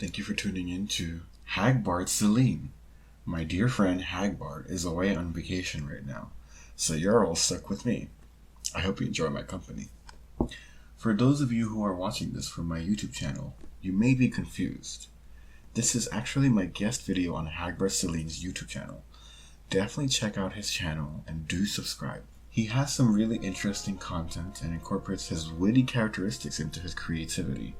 Thank you for tuning in to Hagbard Celine. My dear friend Hagbard is away on vacation right now, so you're all stuck with me. I hope you enjoy my company. For those of you who are watching this from my YouTube channel, you may be confused. This is actually my guest video on Hagbard Celine's YouTube channel. Definitely check out his channel and do subscribe. He has some really interesting content and incorporates his witty characteristics into his creativity.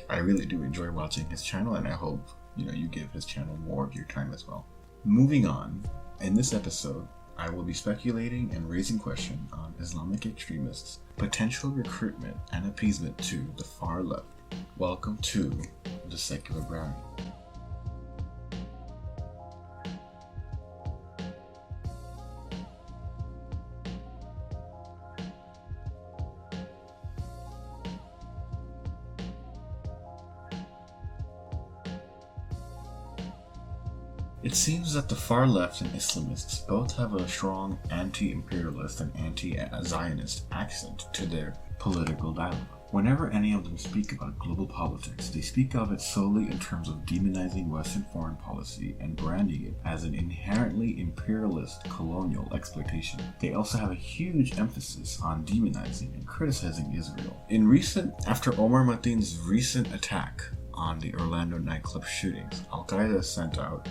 I really do enjoy watching his channel, and I hope you give his channel more of your time as well. Moving on, in this episode, I will be speculating and raising questions on Islamic extremists' potential recruitment and appeasement to the far left. Welcome to the Secular Brownie. It seems that the far left and Islamists both have a strong anti-imperialist and anti-Zionist accent to their political dialogue. Whenever any of them speak about global politics, they speak of it solely in terms of demonizing Western foreign policy and branding it as an inherently imperialist colonial exploitation. They also have a huge emphasis on demonizing and criticizing Israel. After Omar Matin's recent attack on the Orlando nightclub shootings, Al-Qaeda sent out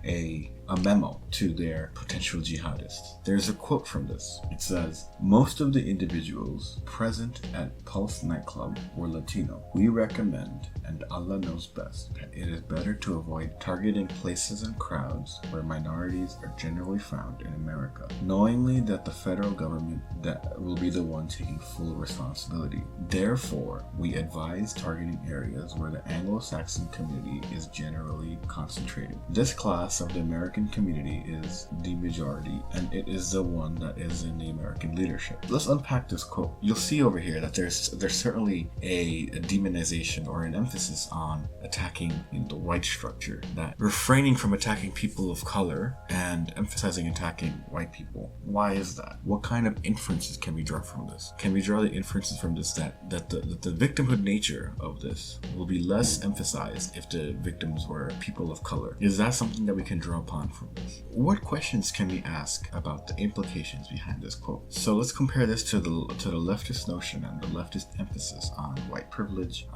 a memo to their potential jihadists. There's a quote from this. It says, "Most of the individuals present at Pulse nightclub were Latino. We recommend, and Allah knows best, that it is better to avoid targeting places and crowds where minorities are generally found in America, knowingly that the federal government that will be the one taking full responsibility. Therefore, we advise targeting areas where the Anglo-Saxon community is generally concentrated. This class of the American community is the majority, and it is the one that is in the American leadership." Let's unpack this quote. You'll see over here that there's certainly a demonization or an emphasis on attacking the white structure, that refraining from attacking people of color and emphasizing attacking white people. Why is that? What kind of inferences can we draw from this? Can we draw the inferences from this that the victimhood nature of this will be less emphasized if the victims were people of color? Is that something that we can draw upon from this? What questions can we ask about the implications behind this quote? So let's compare this to the leftist notion and the leftist emphasis on white privilege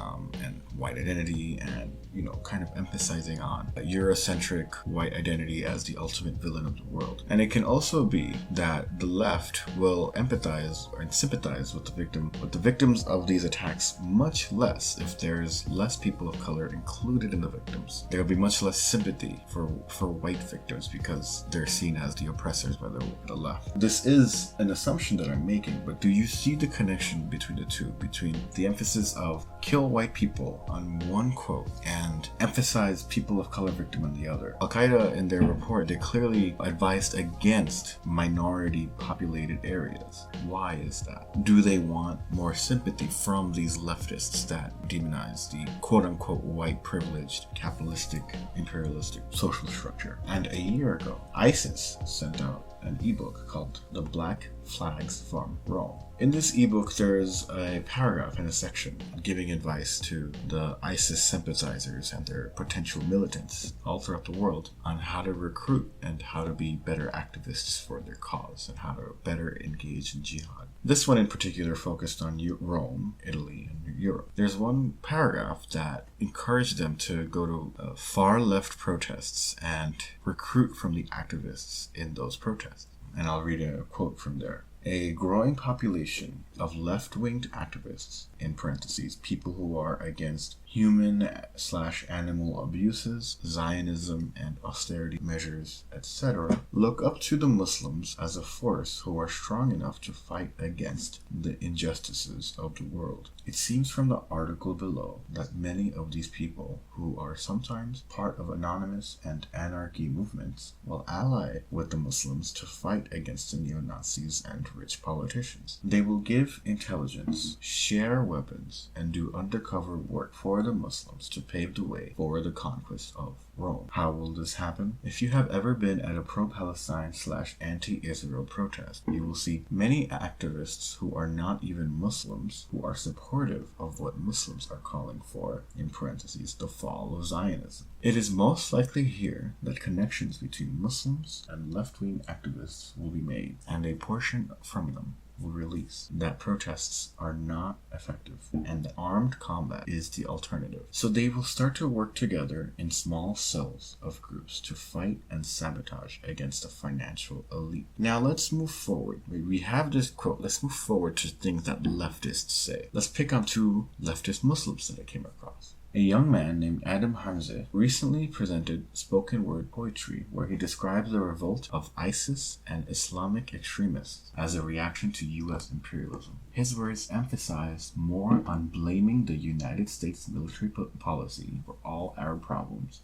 and white identity, and kind of emphasizing on a Eurocentric white identity as the ultimate villain of the world. And it can also be that the left will empathize and sympathize with the victims of these attacks much less if there's less people of color included in the victims. There will be much less sympathy for white victims because they're seen as the oppressors by the left. This is an assumption that I'm making, but do you see the connection between the two? Between the emphasis of kill white people on one quote and emphasize people of color victim on the other? Al-Qaeda, in their report, they clearly advised against minority populated areas. Why is that? Do they want more sympathy from these leftists that demonize the quote-unquote white privileged capitalistic imperialistic social structure? And a year ago, ISIS sent out an ebook called The Black Flags from Rome. In this ebook, there's a paragraph and a section giving advice to the ISIS sympathizers and their potential militants all throughout the world on how to recruit and how to be better activists for their cause and how to better engage in jihad. This one in particular focused on Rome, Italy, and Europe. There's one paragraph that encouraged them to go to far left protests and recruit from the activists in those protests. And I'll read a quote from there. "A growing population of left-winged activists, in parentheses, people who are against human/animal abuses, Zionism and austerity measures, etc., look up to the Muslims as a force who are strong enough to fight against the injustices of the world. It seems from the article below that many of these people, who are sometimes part of anonymous and anarchy movements, will ally with the Muslims to fight against the neo-Nazis and rich politicians. They will give intelligence, share weapons and do undercover work for the Muslims to pave the way for the conquest of Rome. How will this happen? If you have ever been at a pro-Palestine / anti-Israel protest, you will see many activists who are not even Muslims who are supportive of what Muslims are calling for, in parentheses, the fall of Zionism. It is most likely here that connections between Muslims and left-wing activists will be made, and a portion from them will release that protests are not effective and that armed combat is the alternative. So they will start to work together in small cells of groups to fight and sabotage against the financial elite. Now let's move forward. We have this quote. Let's move forward to things that leftists say. Let's pick on 2 leftist Muslims that I came across. A young man named Adam Hamzeh recently presented spoken word poetry where he describes the revolt of ISIS and Islamic extremists as a reaction to U.S. imperialism. His words emphasized more on blaming the United States military policy for all Arab problems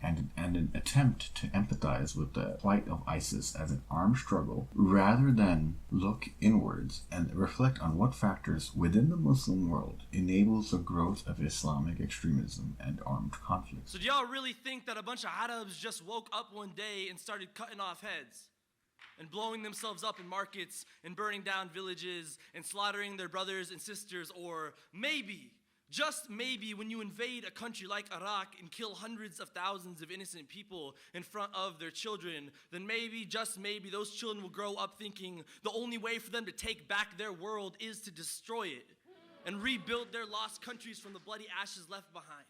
and an attempt to empathize with the plight of ISIS as an armed struggle rather than look inwards and reflect on what factors within the Muslim world enables the growth of Islamic extremism and armed conflict. So do y'all really think that a bunch of Arabs just woke up one day and started cutting off heads and blowing themselves up in markets and burning down villages and slaughtering their brothers and sisters? Or maybe, just maybe, when you invade a country like Iraq and kill hundreds of thousands of innocent people in front of their children, then maybe, just maybe, those children will grow up thinking the only way for them to take back their world is to destroy it and rebuild their lost countries from the bloody ashes left behind.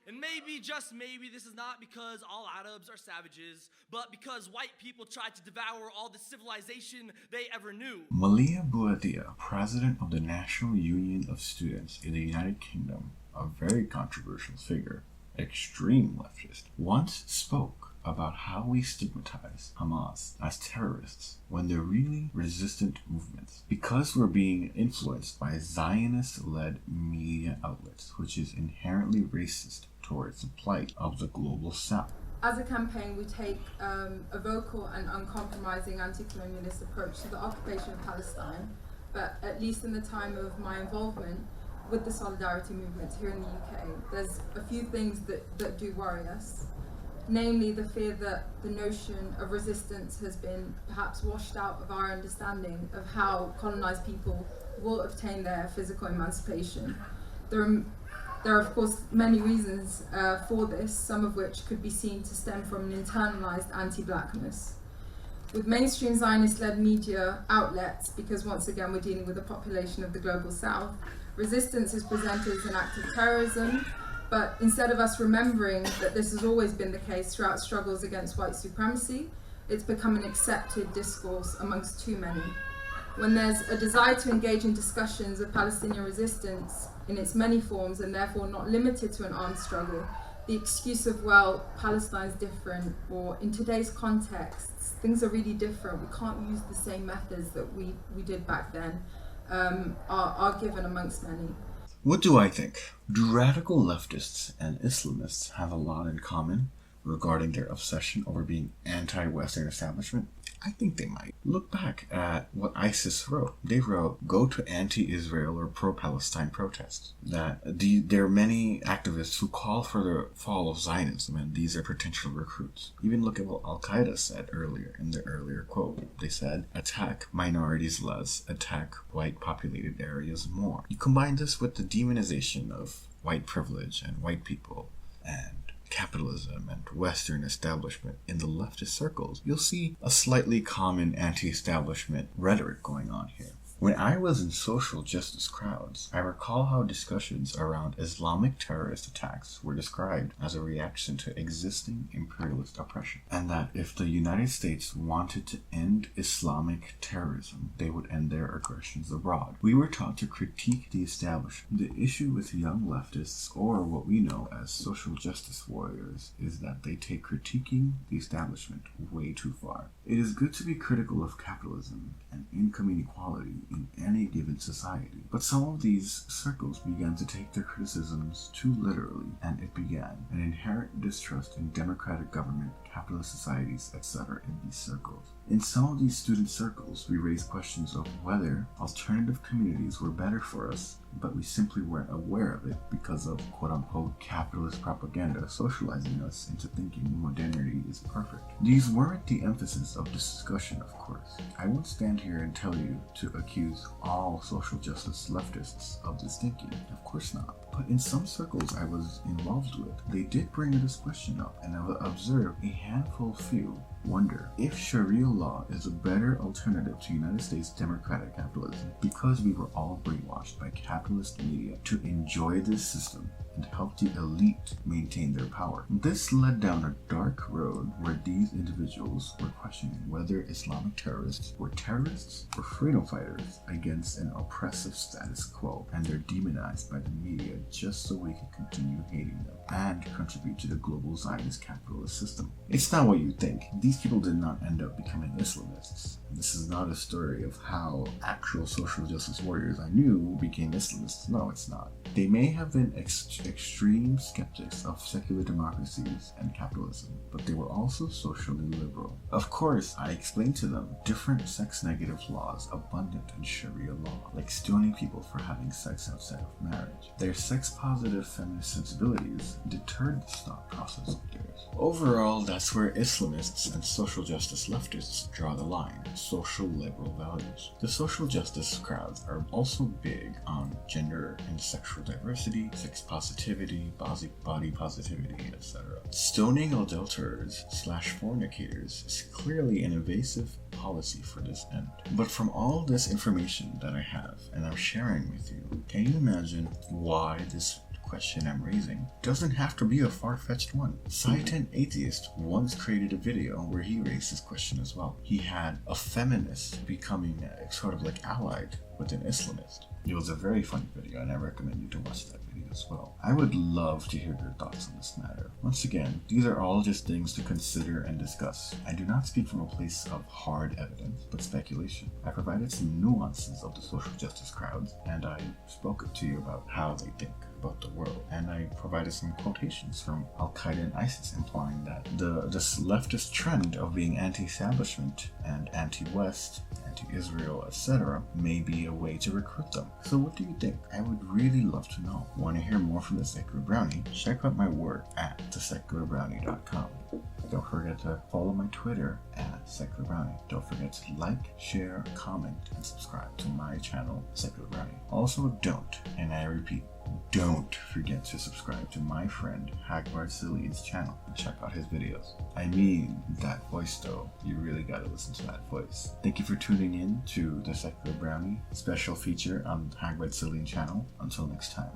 And maybe, just maybe, this is not because all Arabs are savages, but because white people tried to devour all the civilization they ever knew. Malia Bouadia, president of the National Union of Students in the United Kingdom, a very controversial figure, extreme leftist, once spoke about how we stigmatize Hamas as terrorists when they're really resistant movements because we're being influenced by Zionist-led media outlets, which is inherently racist towards the plight of the global South. As a campaign, we take a vocal and uncompromising anti-colonialist approach to the occupation of Palestine, but at least in the time of my involvement with the solidarity movement here in the UK, there's a few things that do worry us. Namely, the fear that the notion of resistance has been perhaps washed out of our understanding of how colonized people will obtain their physical emancipation. There are, of course, many reasons for this, some of which could be seen to stem from an internalized anti-blackness. With mainstream Zionist-led media outlets, because once again we're dealing with the population of the global South, resistance is presented as an act of terrorism. But instead of us remembering that this has always been the case throughout struggles against white supremacy, it's become an accepted discourse amongst too many. When there's a desire to engage in discussions of Palestinian resistance in its many forms and therefore not limited to an armed struggle, the excuse of, well, Palestine's different, or in today's contexts, things are really different, we can't use the same methods that we did back then, are given amongst many. What do I think? Do radical leftists and Islamists have a lot in common regarding their obsession over being anti-Western establishment? I think they might. Look back at what ISIS wrote. They wrote, go to anti-Israel or pro-Palestine protests. There are many activists who call for the fall of Zionism, and these are potential recruits. Even look at what Al-Qaeda said earlier in their earlier quote. They said, attack minorities less, attack white populated areas more. You combine this with the demonization of white privilege and white people and capitalism and Western establishment in the leftist circles, you'll see a slightly common anti-establishment rhetoric going on here. When I was in social justice crowds, I recall how discussions around Islamic terrorist attacks were described as a reaction to existing imperialist oppression, and that if the United States wanted to end Islamic terrorism, they would end their aggressions abroad. We were taught to critique the establishment. The issue with young leftists, or what we know as social justice warriors, is that they take critiquing the establishment way too far. It is good to be critical of capitalism and income inequality in any given society, but some of these circles began to take their criticisms too literally, and it began an inherent distrust in democratic government, capitalist societies, etc. in these circles. In some of these student circles, we raised questions of whether alternative communities were better for us but we simply weren't aware of it because of quote-unquote capitalist propaganda socializing us into thinking modernity is perfect. These weren't the emphasis of this discussion, of course. I won't stand here and tell you to accuse all social justice leftists of this thinking. Of course not. But in some circles I was involved with, they did bring this question up, and I've observed a handful few wonder if Sharia law is a better alternative to United States democratic capitalism because we were all brainwashed by capitalist media to enjoy this system and help the elite maintain their power. This led down a dark road where these individuals were questioning whether Islamic terrorists or freedom fighters against an oppressive status quo, and they're demonized by the media just so we can continue hating them and contribute to the global Zionist capitalist system. It's not what you think. These people did not end up becoming Islamists. This is not a story of how actual social justice warriors I knew became Islamists. No, it's not. They may have been extreme skeptics of secular democracies and capitalism, but they were also socially liberal. Of course, I explained to them different sex-negative laws abundant in Sharia law, like stoning people for having sex outside of marriage. Their sex-positive feminist sensibilities deterred this thought process of theirs. Overall, that's where Islamists and social justice leftists draw the line: social liberal values. The social justice crowds are also big on gender and sexual diversity, sex positivity, body positivity, etc. Stoning adulterers / fornicators is clearly an invasive policy for this end. But from all this information that I have and I'm sharing with you, can you imagine why this question I'm raising doesn't have to be a far-fetched one? Satan Atheist once created a video where he raised this question as well. He had a feminist becoming sort of like allied with an Islamist. It was a very funny video, and I recommend you to watch that video as well. I would love to hear your thoughts on this matter. Once again, these are all just things to consider and discuss. I do not speak from a place of hard evidence, but speculation. I provided some nuances of the social justice crowds, and I spoke to you about how they think about the world. And I provided some quotations from Al-Qaeda and ISIS implying that this leftist trend of being anti-establishment and anti-West, anti-Israel, etc. may be a way to recruit them. So what do you think? I would really love to know. Want to hear more from the Secular Brownie? Check out my work at thesecularbrownie.com. Don't forget to follow my Twitter at Secular Brownie. Don't forget to like, share, comment, and subscribe to my channel, Secular Brownie. Also, don't, and I repeat, don't forget to subscribe to my friend Hagbard Cillian's channel and check out his videos. I mean, that voice though, you really gotta listen to that voice. Thank you for tuning in to the Secular Brownie special feature on Hagbard Cillian channel. Until next time.